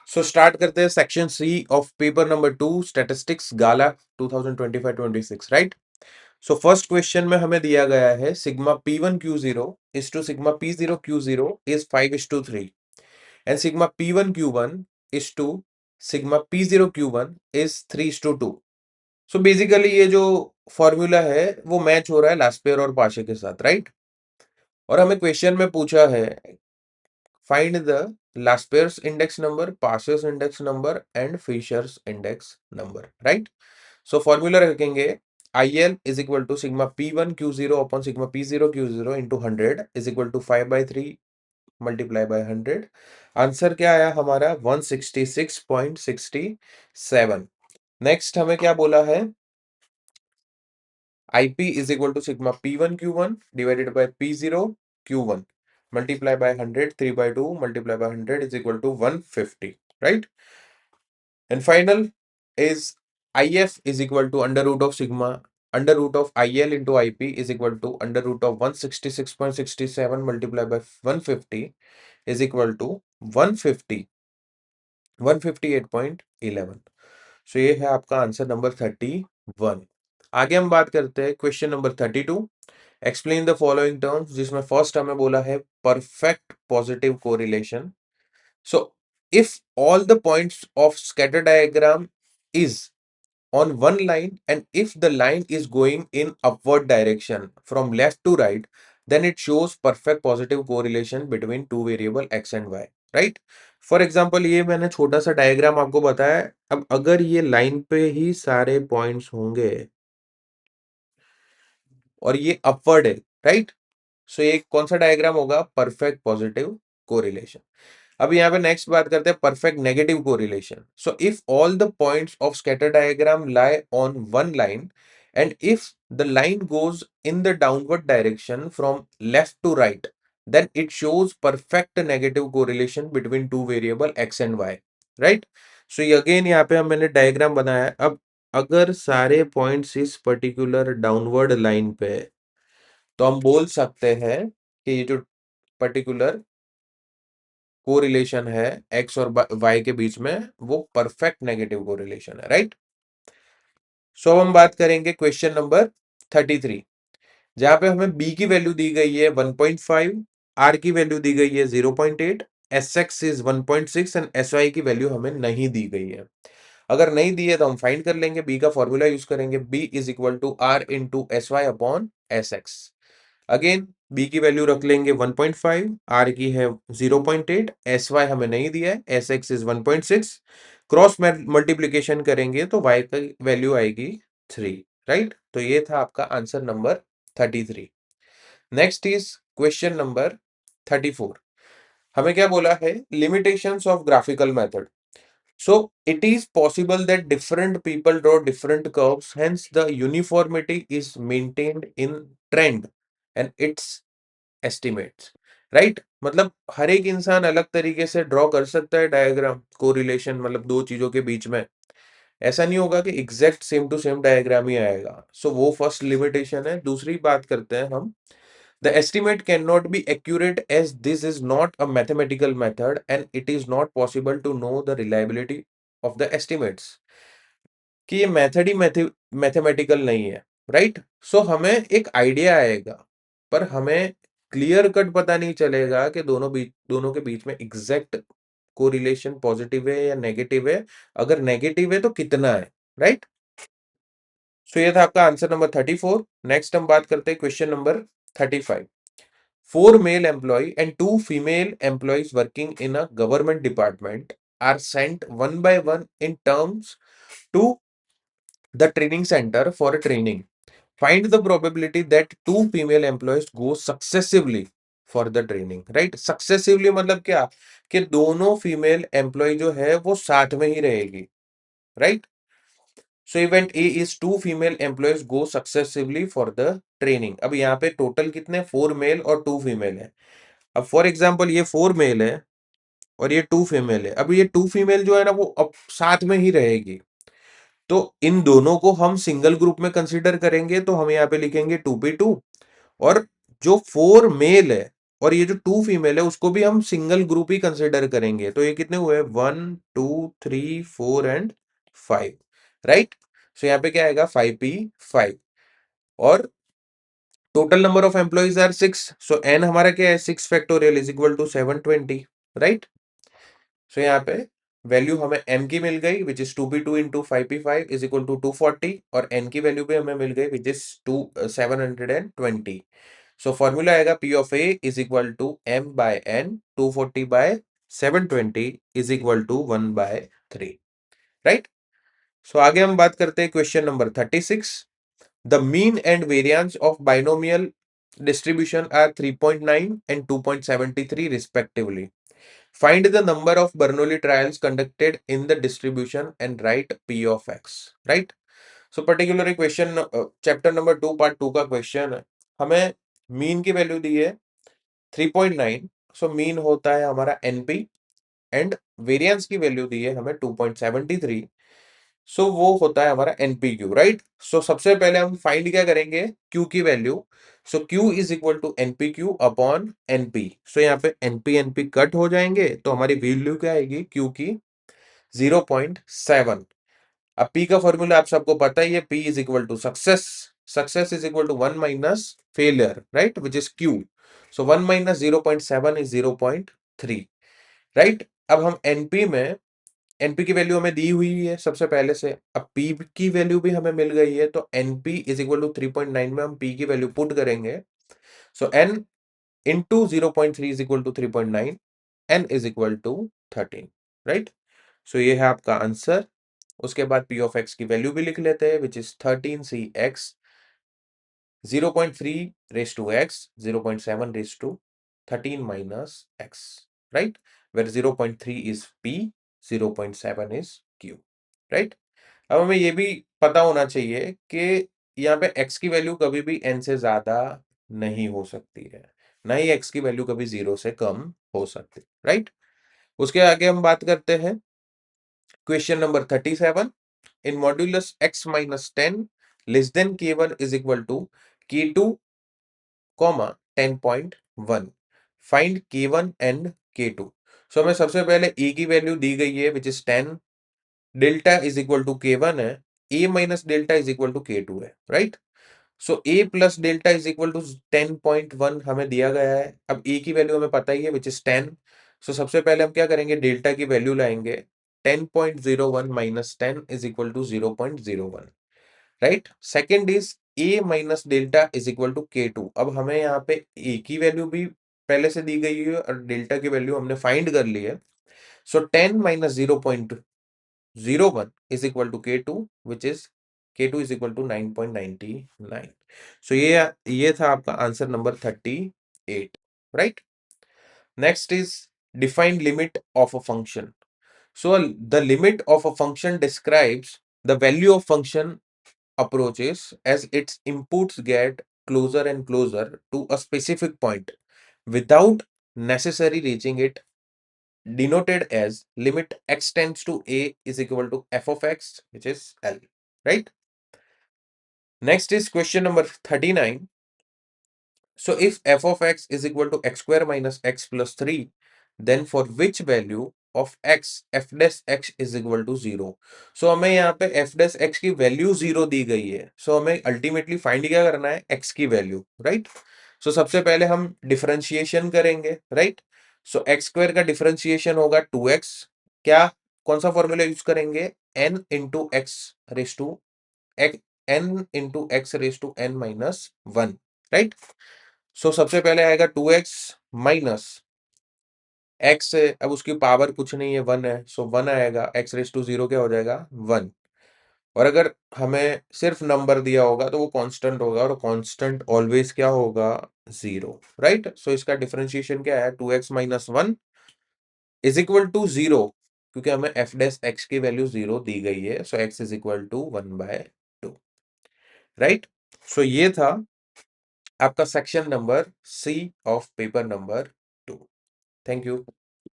सो start करते हैं section C of paper number 2 statistics गाला 2025-26 राइट। सो फर्स्ट क्वेश्चन में हमें दिया गया है sigma P1Q0 is to sigma P0Q0 is 5:3 and sigma P1Q1 is to sigma P0Q1 is 3:2। So basically ये जो फॉर्मूला है वो मैच हो रहा है लास्पेयर और पाशे के साथ राइट। और हमें क्वेश्चन में पूछा है find the Laspeyres index number, Passes index number and Fisher's index number, right? So formula रखेंगे IL is equal to sigma P1 Q0 upon sigma P0 Q0 into 100 is equal to 5/3 multiply by 100। Answer क्या आया हमारा 166.67। Next हमें क्या बोला है IP is equal to sigma P1 Q1 divided by P0 Q1 multiply by 100 3/2 multiply by 100 is equal to 150, right? And final is IF is equal to under root of sigma under root of IL into IP is equal to under root of 166.67 multiplied by 150 is equal to 150 158.11। सो ये है आपका answer number 31। आगे हम बात करते हैं question number 32। Explain the following terms, जिसमें first हमें बोला है perfect positive correlation. So if all the points of scatter diagram is on one line and if the line is going in upward direction from left to right, then it shows perfect positive correlation between two variable x and y, right? For example ये मैंने छोटा सा diagram आपको बताया। अब अगर ये line पे ही सारे पॉइंट्स होंगे और ये अपवर्ड है राइट, सो ये कौन सा डायग्राम होगा, परफेक्ट पॉजिटिव कोरिलेशन। अब यहाँ पे नेक्स्ट बात करते हैं perfect negative correlation. So if all the points of scatter diagram lie on one line and if the line goes in the downward direction from left to right, then it shows perfect negative correlation between two variable x and y, right? So ये again यहाँ पे हम मैंने diagram बनाया है। अब अगर सारे पॉइंट्स इस पर्टिकुलर डाउनवर्ड लाइन पे है, तो हम बोल सकते हैं कि ये जो पर्टिकुलर कोरिलेशन है एक्स और वाई के बीच में वो परफेक्ट नेगेटिव कोरिलेशन है, राइट। सो अब हम बात करेंगे क्वेश्चन नंबर 33, जहां पे हमें बी की वैल्यू दी गई है 1.5, आर की वैल्यू दी गई है 0.8, S X is 1.6 and S Y की वैल्यू हमें नहीं दी गई है। अगर नहीं दी है तो हम फाइंड कर लेंगे, बी का फॉर्मूला यूज करेंगे, B is equal to R into S Y upon S X. Again B की वैल्यू रख लेंगे 1.5, आर की है 0.8, एस वाई हमें नहीं दिया है, S X is 1.6। Cross multiplication करेंगे तो वाई की वैल्यू आएगी 3, राइट। तो ये था आपका answer number 33। Next is question number 34। हमें क्या बोला है, limitations of graphical method. So it is possible that different people draw different curves, hence the uniformity is maintained in trend and its estimates, right? मतलब हर एक इंसान अलग तरीके से ड्रॉ कर सकता है डायग्राम कोरिलेशन, मतलब दो चीजों के बीच में ऐसा नहीं होगा कि exact same to same diagram ही आएगा। सो वो फर्स्ट लिमिटेशन है। दूसरी बात करते हैं हम, the estimate cannot be accurate as this is not a mathematical method and it is not possible to know the reliability of the estimates, कि ये मेथड ही मैथमेटिकल नहीं है, राइट। सो हमें एक आइडिया आएगा पर हमें क्लियर कट पता नहीं चलेगा कि दोनों के बीच में एग्जैक्ट कोरिलेशन पॉजिटिव है या नेगेटिव है। अगर नेगेटिव है तो कितना है, राइट। सो ये था आपका आंसर नंबर 34। नेक्स्ट हम बात करते हैं question number 35। Four male employee and two female employees working in a government department are sent one by one in terms to the training center for a training. Find the probability that two female employees go successively for the training, right? Successively मतलब क्या, कि दोनों female employ जो है वो साथ में ही रहेगी, right. So event A is two female employees go successively for the training. अब यहाँ पे टोटल कितने, 4 मेल और 2 फीमेल है। अब फॉर एग्जाम्पल ये 4 मेल है और ये 2 फीमेल है। अब ये 2 फीमेल जो है ना वो अब साथ में ही रहेगी, तो इन दोनों को हम सिंगल ग्रुप में कंसीडर करेंगे, तो हम यहाँ पे लिखेंगे 2p2। और जो 4 मेल है और ये जो 2 फीमेल है उसको भी हम सिंगल ग्रुप ही कंसिडर करेंगे। तो ये कितने हुए? 1 2 3 4 एंड 5, राइट। सो यहाँ पे क्या आएगा? 5p5। और total number of employees are 6, so n हमारा क्या है? 6 factorial is equal to 720, right. So यहाँ पे वैल्यू हमें m की मिल गई which is 2p2 into 5p5 is equal to 240, और n की वैल्यू भी हमें मिल गई विच इज 720। सो फॉर्मूला आएगा p of a is equal to m by n, 240 by 720 is equal to 1/3, right. सो आगे हम बात करते हैं question number 36। The mean and variance of binomial distribution are 3.9 and 2.73 respectively. Find the number of Bernoulli trials conducted in the distribution and write P of x. Right? So particularly question chapter number 2 part 2 का question है। हमें mean की value दी है 3.9, so mean होता है हमारा NP, and variance की value दी है हमें 2.73, सो वो होता है हमारा NPQ, राइट। सो सबसे पहले हम फाइंड क्या करेंगे? Q की value. So Q is equal to NPQ upon NP। So यहाँ पे NP कट हो जाएंगे, तो हमारी वैल्यू क्या आएगी Q की? 0.7। अब P का फॉर्मूला आप सबको पता ही है, P is equal to success. Success is equal to 1 minus failure, right, which is Q। So 1 minus 0.7 is 0.3, right. अब हम NP में NP की वैल्यू हमें दी हुई है सबसे पहले से, अब P की वैल्यू भी हमें मिल गई है, तो NP इज इक्वल टू 3.9 में हम P की वैल्यू पुट करेंगे। So N into 0.3 is equal to 3.9, N is equal to 13, right. So ये है आपका आंसर। उसके बाद P ऑफ x की वैल्यू भी लिख लेते हैं which is 13cx 0.3 raised to x 0.7 raised to 13 minus x, right, where 0.3 is P, 0.7 is Q, right। अब हमें ये भी पता होना चाहिए कि यहाँ पे x की वैल्यू कभी भी n से ज्यादा नहीं हो सकती है, ना ही x की वैल्यू कभी 0 से कम हो सकती, राइट। उसके आगे हम बात करते हैं question number 37। in modulus x minus 10 less than k1 is equal to k2 comma 10.1, find k1 and k2। So हमें सबसे पहले a की वैल्यू दी गई है which is 10, delta is equal to k1 है, a minus delta is equal to k2 है, right. So a plus delta is equal to 10.1 हमें दिया गया है। अब a की वैल्यू हमें पता ही है विच इज 10। सो सबसे पहले हम क्या करेंगे? डेल्टा की वैल्यू लाएंगे, 10.01 minus 10 is equal to 0.01, right. Second is a minus delta is equal to k2। अब हमें यहाँ पे a की वैल्यू भी पहले से दी गई है और डेल्टा की वैल्यू हमने फाइंड कर ली है। So 10 minus 0.01 is equal to k2 which is k2 is equal to 9.99। So ये था आपका answer number 38, right. Next is define limit of a function. So the limit of a function describes the value of function approaches as its inputs get closer and closer to a specific point without necessarily reaching it, denoted as limit x tends to a is equal to f of x, which is L, right? Next is question number 39. So if f of x is equal to x square minus x plus 3, then for which value of x f dash x is equal to 0? सो हमें यहाँ पे f dash x की वैल्यू 0 दी गई है। सो हमें ultimately find क्या करना है? x की वैल्यू, राइट। सो सबसे पहले हम डिफरेंशिएशन करेंगे, राइट। सो एक्स स्क्वायर का डिफरेंशिएशन होगा 2x। क्या, कौन सा फॉर्मूला यूज करेंगे? n into x raise to n into x raise to n minus 1, right. So सबसे पहले आएगा 2x माइनस x है, अब उसकी पावर कुछ नहीं है 1 है, सो 1 आएगा, x रेस टू 0 क्या हो जाएगा? 1। और अगर हमें सिर्फ नंबर दिया होगा तो वो कांस्टेंट होगा, और कांस्टेंट ऑलवेज क्या होगा? 0, राइट। सो इसका डिफरेंशिएशन क्या है? 2x minus 1 is equal to 0, क्योंकि हमें f डैश x की वैल्यू 0 दी गई है, so x is equal to 1/2, right. So ये था आपका section number C of paper number 2। Thank you.